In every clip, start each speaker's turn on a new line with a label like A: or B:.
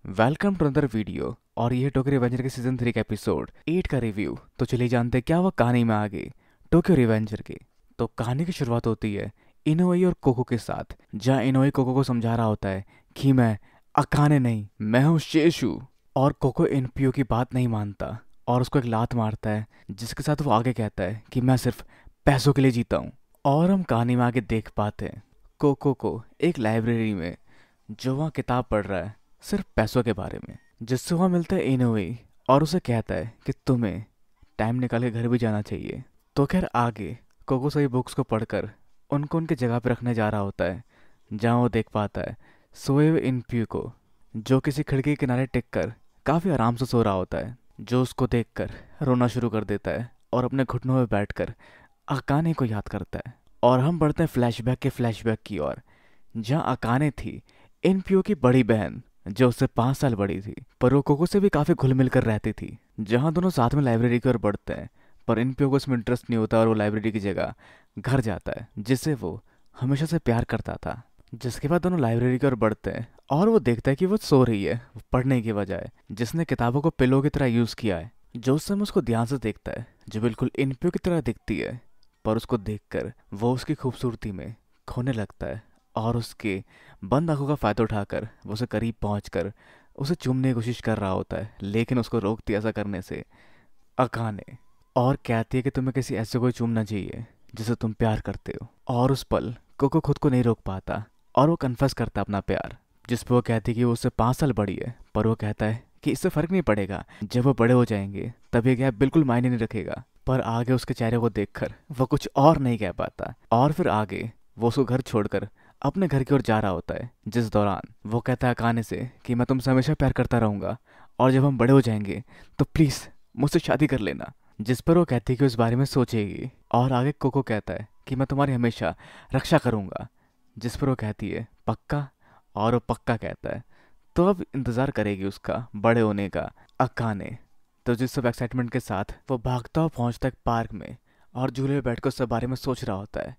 A: Welcome to another video. और ये Tokyo revenger के सीजन 3 का एपिसोड 8 का रिव्यू। तो चलिए जानते हैं क्या वो कहानी में आगे टोक्यो रिवेंजर की। तो कहानी की शुरुआत होती है इनोई और कोको के साथ, जहाँ इनोई कोको को समझा रहा होता है कि मैं अकाने नहीं, मैं हूँ शेषु। और कोको एनपीओ की बात नहीं मानता और उसको एक लात मारता है, जिसके साथ वो आगे कहता है कि मैं सिर्फ पैसों के लिए जीता हूँ। और हम कहानी में आगे देख पाते हैं कोको को एक लाइब्रेरी में, जो वहाँ किताब पढ़ रहा है सिर्फ पैसों के बारे में, जिससे वहाँ मिलता है इनोवे और उसे कहता है कि तुम्हें टाइम निकाल के घर भी जाना चाहिए। तो खैर आगे कोको सभी बुक्स को पढ़कर उनको उनकी जगह पर रखने जा रहा होता है, जहाँ वो देख पाता है सोए हुए इनप्यू को, जो किसी खिड़की के किनारे टिक कर काफ़ी आराम से सो रहा होता है, जो उसको देखकर रोना शुरू कर देता है और अपने घुटनों में बैठकर अकाने को याद करता है। और हम बढ़ते हैं फ्लैशबैक की ओर, जहाँ अकाने थी इनप्यू की बड़ी बहन, जो उससे 5 साल बड़ी थी, पर वो कोको से भी काफी घुल मिल कर रहती थी। जहाँ दोनों साथ में लाइब्रेरी की ओर बढ़ते हैं, पर इनप्यू को इसमें इंटरेस्ट नहीं होता और वो लाइब्रेरी की जगह घर जाता है, जिससे वो हमेशा से प्यार करता था। जिसके बाद दोनों लाइब्रेरी की ओर बढ़ते हैं और वो देखता है कि वो सो रही है पढ़ने की बजाय, जिसने किताबों को पिलो की तरह यूज किया है। जो उस समय उसको ध्यान से देखता है, जो बिल्कुल इनप्यू की तरह दिखती है, पर उसको देखकर वो उसकी खूबसूरती में खोने लगता है और उसके बंद आंखों का फायदा उठाकर वो उसे करीब पहुंचकर उसे चूमने की कोशिश कर रहा होता है, लेकिन उसको रोकती है ऐसा करने से अकाने, और कहती है कि तुम्हें किसी ऐसे को चूमना चाहिए जिसे तुम प्यार करते हो। और उस पल कोको खुद को नहीं रोक पाता और वो कन्फेस करता है अपना प्यार, जिस पर वो कहती है कि वो उससे 5 साल बड़ी है, पर वो कहता है कि इससे फर्क नहीं पड़ेगा, जब वो बड़े हो जाएंगे तब ये गैप बिल्कुल मायने नहीं रखेगा। पर आगे उसके चेहरे को देखकर वो कुछ और नहीं कह पाता और फिर आगे वो उसको घर छोड़कर अपने घर की ओर जा रहा होता है, जिस दौरान वो कहता है अकाने से कि मैं तुमसे हमेशा प्यार करता रहूंगा और जब हम बड़े हो जाएंगे तो प्लीज मुझसे शादी कर लेना। जिस पर वो कहती है कि उस बारे में सोचेगी। और आगे कोको कहता है कि मैं तुम्हारी हमेशा रक्षा करूंगा, जिस पर वो कहती है पक्का, और वो पक्का कहता है। तो अब इंतजार करेगी उसका बड़े होने का अकाने। तो जिस सब एक्साइटमेंट के साथ वो भागता हुआ पहुंचता है पार्क में और झूले में बैठकर उस सब बारे में सोच रहा होता है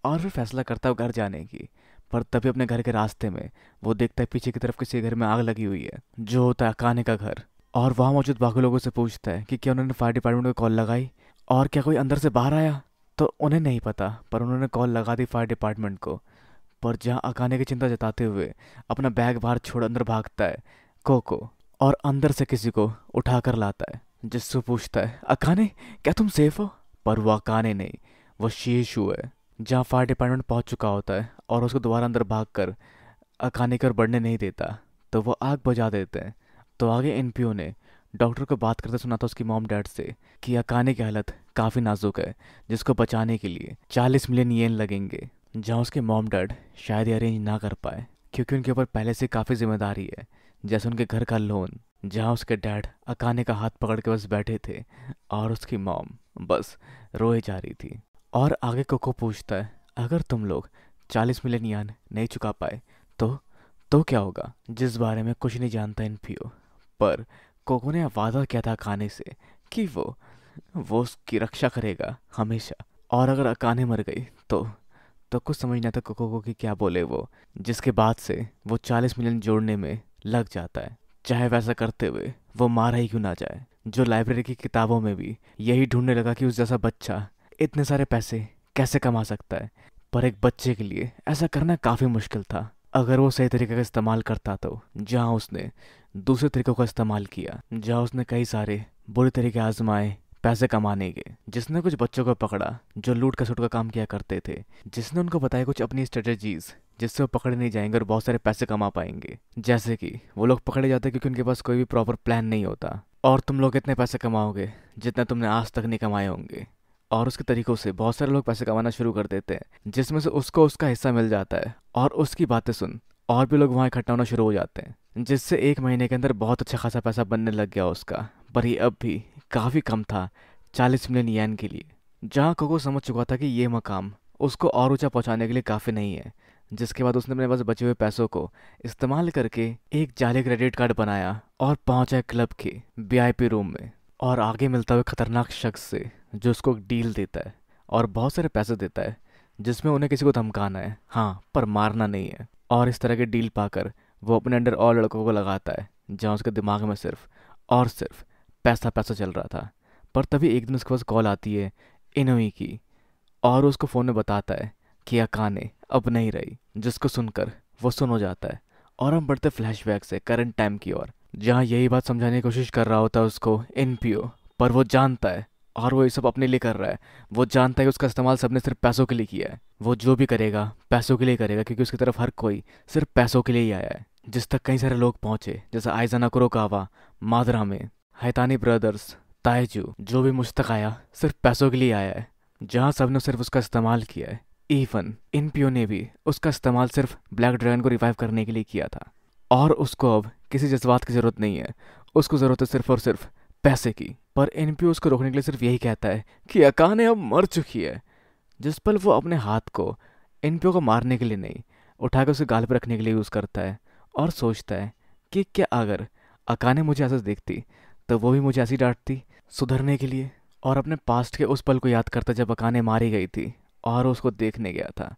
A: और फिर फैसला करता है घर जाने की। पर तभी अपने घर के रास्ते में वो देखता है पीछे की तरफ किसी घर में आग लगी हुई है, जो होता है अकाने का घर। और वहाँ मौजूद बाकी लोगों से पूछता है कि क्या उन्होंने फायर डिपार्टमेंट को कॉल लगाई और क्या कोई अंदर से बाहर आया। तो उन्हें नहीं पता, पर उन्होंने कॉल लगा दी फायर डिपार्टमेंट को। पर जहाँ अकाने की चिंता जताते हुए अपना बैग बाहर छोड़ अंदर भागता है कोको, और अंदर से किसी को उठा कर लाता है, जिससे पूछता है अकाने क्या तुम सेफ हो। पर वो अकाने नहीं, वो शीशु है। जहाँ फायर डिपार्टमेंट पहुंच चुका होता है और उसको दोबारा अंदर भागकर अकाने की ओर बढ़ने नहीं देता, तो वो आग बुझा देते हैं। तो आगे एनपीओ ने डॉक्टर को बात करते सुना था उसकी मॉम डैड से कि अकाने की हालत काफ़ी नाजुक है, जिसको बचाने के लिए 40 मिलियन येन लगेंगे। जहाँ उसके मॉम डैड शायद ये अरेंज ना कर पाए, क्योंकि उनके ऊपर पहले से काफ़ी जिम्मेदारी है, जैसे उनके घर का लोन। जहाँ उसके डैड अकाने का हाथ पकड़ के बस बैठे थे और उसकी मॉम बस रोए जा रही थी। और आगे कोको पूछता है अगर तुम लोग 40 मिलियन येन नहीं चुका पाए तो क्या होगा, जिस बारे में कुछ नहीं जानता एनपीओ। पर कोको ने वादा किया था अकाने से कि वो उसकी रक्षा करेगा हमेशा। और अगर अकाने मर गई तो कुछ समझ नहीं आता कोको को कि क्या बोले वो, जिसके बाद से वो 40 मिलियन जोड़ने में लग जाता है, चाहे वैसा करते हुए वो मारा ही क्यों ना जाए। जो लाइब्रेरी की किताबों में भी यही ढूंढने लगा कि उस जैसा बच्चा इतने सारे पैसे कैसे कमा सकता है। पर एक बच्चे के लिए ऐसा करना काफ़ी मुश्किल था, अगर वो सही तरीके का इस्तेमाल करता तो। जहाँ उसने दूसरे तरीकों का इस्तेमाल किया, जहाँ उसने कई सारे बुरे तरीके आजमाए पैसे कमाने के। जिसने कुछ बच्चों को पकड़ा जो लूट खसुट का काम किया करते थे, जिसने उनको बताया कुछ अपनी स्ट्रेटजीज जिससे वो पकड़े नहीं जाएंगे और बहुत सारे पैसे कमा पाएंगे। जैसे कि वो लोग पकड़े जाते क्योंकि उनके पास कोई भी प्रॉपर प्लान नहीं होता, और तुम लोग इतने पैसे कमाओगे जितना तुमने आज तक नहीं कमाए होंगे। और उसके तरीकों से बहुत सारे लोग पैसे कमाना शुरू कर देते हैं, जिसमें से उसको उसका हिस्सा मिल जाता है। और उसकी बातें सुन और भी लोग वहाँ इकट्ठा होना शुरू हो जाते हैं, जिससे 1 महीने के अंदर बहुत अच्छा खासा पैसा बनने लग गया उसका। पर ये अब भी काफ़ी कम था 40 मिलियन येन के लिए। जहाँ कोको समझ चुका था कि ये मकाम उसको और ऊंचा पहुंचाने के लिए काफ़ी नहीं है। जिसके बाद उसने अपने पास बचे हुए पैसों को इस्तेमाल करके एक जाली क्रेडिट कार्ड बनाया और पहुंचा क्लब के वीआईपी रूम में। और आगे मिलता हुआ खतरनाक शख्स से, जो उसको एक डील देता है और बहुत सारे पैसे देता है, जिसमें उन्हें किसी को धमकाना है, हाँ, पर मारना नहीं है। और इस तरह के डील पाकर वो अपने अंडर और लड़कों को लगाता है, जहाँ उसके दिमाग में सिर्फ और सिर्फ पैसा पैसा चल रहा था। पर तभी एक दिन उसके पास कॉल आती है इनोई की, और उसको फ़ोन में बताता है कि अकाने अब नहीं रही, जिसको सुनकर वो सुन हो जाता है। और हम बढ़ते फ्लैशबैक से करंट टाइम की ओर, जहाँ यही बात समझाने की कोशिश कर रहा होता है उसको एनपीओ, पर वो जानता है और वो ये सब अपने लिए कर रहा है। वो जानता है कि उसका इस्तेमाल सबने सिर्फ पैसों के लिए किया है। वो जो भी करेगा पैसों के लिए करेगा, क्योंकि उसकी तरफ हर कोई सिर्फ पैसों के लिए ही आया है। जिस तक कई सारे लोग पहुंचे, जैसे आइजाना कुरोकावा, मादरा में हैतानी ब्रदर्स, ताइजू, जो भी मुझ तक आया सिर्फ पैसों के लिए आया है। जहाँ सबने सिर्फ उसका इस्तेमाल किया है। इवन इनपीओ ने भी उसका इस्तेमाल सिर्फ ब्लैक ड्रैगन को रिवाइव करने के लिए किया था, और उसको अब किसी जज्बात की ज़रूरत नहीं है। उसको ज़रूरत है सिर्फ और सिर्फ पैसे की। पर एनपीओ उसको रोकने के लिए सिर्फ यही कहता है कि अकाने अब मर चुकी है। जिस पल वो अपने हाथ को एनपीओ को मारने के लिए नहीं, उठाकर उसे गाल पर रखने के लिए यूज़ करता है, और सोचता है कि क्या अगर अकाने मुझे ऐसा देखती तो वो भी मुझे ऐसी डांटती सुधरने के लिए। और अपने पास्ट के उस पल को याद करता जब अकाने मारी गई थी और उसको देखने गया था,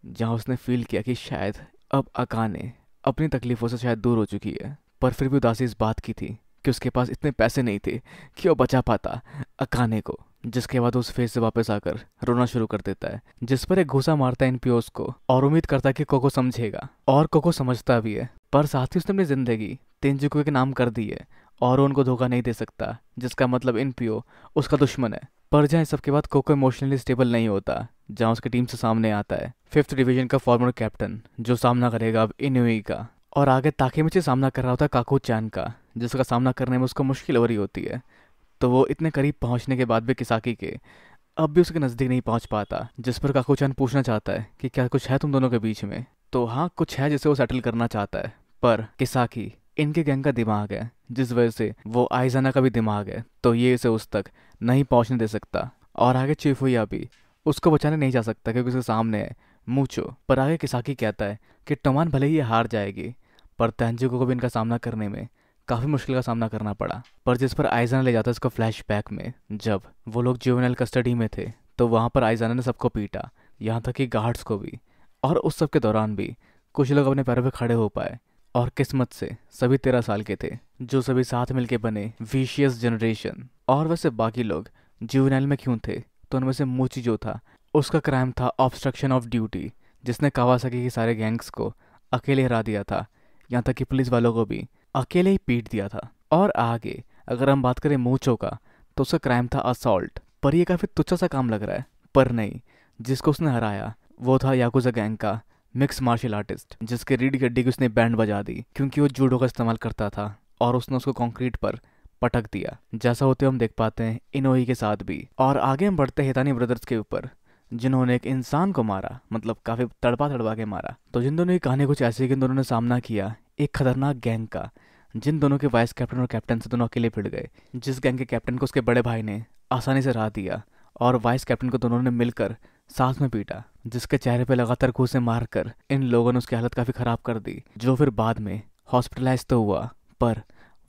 A: जहाँ उसने फील किया कि शायद अब अकाने अपनी तकलीफ़ों से शायद दूर हो चुकी है। पर फिर भी उदासी इस बात की थी कि उसके पास इतने पैसे नहीं थे कि वो बचा पाता अकाने को। जिसके बाद उस फेज से वापस आकर रोना शुरू कर देता है, जिस पर एक घूसा मारता है एनपीओस को, और उम्मीद करता है कि कोको समझेगा, और कोको समझता भी है। पर साथ ही उसने अपनी जिंदगी तेंजुको के नाम कर दी है, और उनको धोखा नहीं दे सकता, जिसका मतलब एनपीओ उसका दुश्मन है। पर जहाँ इस सबके बाद कोको इमोशनली स्टेबल नहीं होता, जहाँ उसकी टीम से सामने आता है 5th डिवीजन का फॉर्मर कैप्टन, जो सामना करेगा अब इनुई का। और आगे ताकेमिची सामना कर रहा होता है काकू चान का, जिसका सामना करने में उसको मुश्किल हो रही होती है। तो वो इतने करीब पहुंचने के बाद भी किसाकी के अब भी उसके नज़दीक नहीं पहुंच पाता, जिस पर काकू चान पूछना चाहता है कि क्या कुछ है तुम दोनों के बीच में। तो हाँ, कुछ है जिसे वो सेटल करना चाहता है। पर किसाकी इनके गैंग का दिमाग है, जिस वजह से वो आइजाना का भी दिमाग है, तो ये इसे उस तक नहीं पहुंचने दे सकता। और आगे चिफुया भी उसको बचाने नहीं जा सकता, क्योंकि उसके सामने है मूचो। पर आगे किसाकी कहता है कि टोमान भले ही हार जाएगी, पर तेंजुको को भी इनका सामना करने में काफ़ी मुश्किल का सामना करना पड़ा। पर जिस पर आइजाना ले जाता है उसको फ्लैशबैक में, जब वो लोग जुवेनाइल कस्टडी में थे, तो वहाँ पर आइजाना ने सबको पीटा, यहाँ तक कि गार्ड्स को भी। और उस सब के दौरान भी कुछ लोग अपने पैरों पर खड़े हो पाए, और किस्मत से सभी 13 साल के थे, जो सभी साथ मिलके बने विशियस जनरेशन। और वैसे बाकी लोग जुवेनाइल में क्यों थे, तो उनमें से मूची जो था, उसका क्राइम था ऑब्स्ट्रक्शन ऑफ ड्यूटी, जिसने कावासाकी के सारे गैंग्स को अकेले हरा दिया था, यहाँ तक कि पुलिस वालों को भी अकेले ही पीट दिया था। और आगे अगर हम बात करें मूचो का, तो उसका क्राइम था असॉल्ट। पर ये काफ़ी तुच्छ सा काम लग रहा है, पर नहीं, जिसको उसने हराया वो था याकुजा गैंग का मिक्स मार्शल आर्टिस्ट, जिसके रीढ़ की हड्डी की उसने बैंड बजा दी, क्योंकि वो जूडो का इस्तेमाल करता था, और उसने उसको कंक्रीट पर पटक दिया। जैसा होते हम देख पाते हैं इनोई के साथ भी। और आगे हम बढ़ते हैं हितानी ब्रदर्स के ऊपर, जिन्होंने एक इंसान को मारा, मतलब काफ़ी तड़पा तड़पा के मारा। तो जिन दोनों की कहानी कुछ ऐसी है कि इन दोनों ने सामना किया एक खतरनाक गैंग का, जिन दोनों के वाइस कैप्टन और कैप्टन से दोनों अकेले भिड़ गए। जिस गैंग के कैप्टन को उसके बड़े भाई ने आसानी से हरा दिया, और वाइस कैप्टन को दोनों ने मिलकर साथ में पीटा, जिसके चेहरे पे लगातार घूंसे मारकर इन लोगों ने उसकी हालत काफ़ी ख़राब कर दी, जो फिर बाद में हॉस्पिटलाइज तो हुआ, पर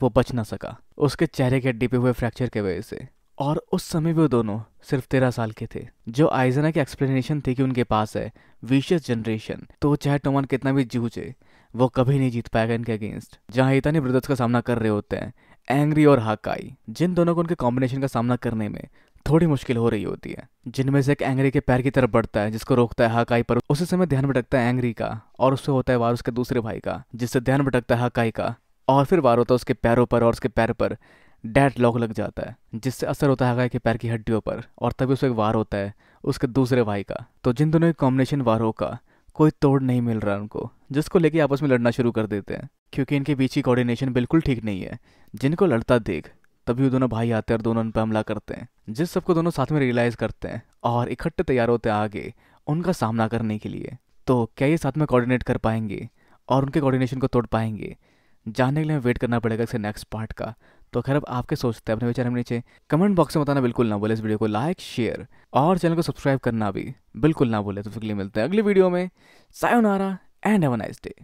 A: वो बच ना सका उसके चेहरे की हड्डी पे हुए फ्रैक्चर के वजह से। और उस समय भी वो दोनों सिर्फ 13 साल के थे। जो आइजाना की एक्सप्लेनेशन थी कि उनके पास है विशियस जनरेशन, तो चाहे टोमान कितना भी जूझे, वो कभी नहीं जीत पाएगा इनके अगेंस्ट। जहाँ हितानी ब्रदर्स का सामना कर रहे होते हैं एंग्री और हाकाई, जिन दोनों को उनके कॉम्बिनेशन का सामना करने में थोड़ी मुश्किल हो रही होती है। जिनमें से एक एंग्री के पैर की तरफ बढ़ता है, जिसको रोकता है हाकाई, पर उसी समय ध्यान भटकता है एंग्री का, और उससे होता है वार उसके दूसरे भाई का, जिससे ध्यान भटकता है हाकाई का, और फिर वार होता है उसके पैरों पर, और उसके पैर पर डेड लॉक लग जाता है, जिससे असर होता है हाकाई के पैर की हड्डियों पर, और तभी उसको एक वार होता है उसके दूसरे भाई का। तो जिन दोनों के कॉम्बिनेशन वारों का कोई तोड़ नहीं मिल रहा उनको, जिसको लेके आपस में लड़ना शुरू कर देते हैं, क्योंकि इनके बीच की कोऑर्डिनेशन बिल्कुल ठीक नहीं है। जिनको लड़ता देख तभी वो दोनों भाई आते हैं और दोनों उन पर हमला करते हैं, जिस सबको दोनों साथ में रियलाइज़ करते हैं और इकट्ठे तैयार होते हैं आगे उनका सामना करने के लिए। तो क्या ये साथ में कोऑर्डिनेट कर पाएंगे और उनके कोऑर्डिनेशन को तोड़ पाएंगे? जानने के लिए वेट करना पड़ेगा इसके नेक्स्ट पार्ट का। तो खैर अब आपके सोचते हैं अपने विचार में नीचे कमेंट बॉक्स में बताना बिल्कुल ना भूले। इस वीडियो को लाइक, शेयर और चैनल को सब्सक्राइब करना भी बिल्कुल ना भूले। तो फिर मिलते हैं अगली वीडियो में। Sayonara and have a nice day.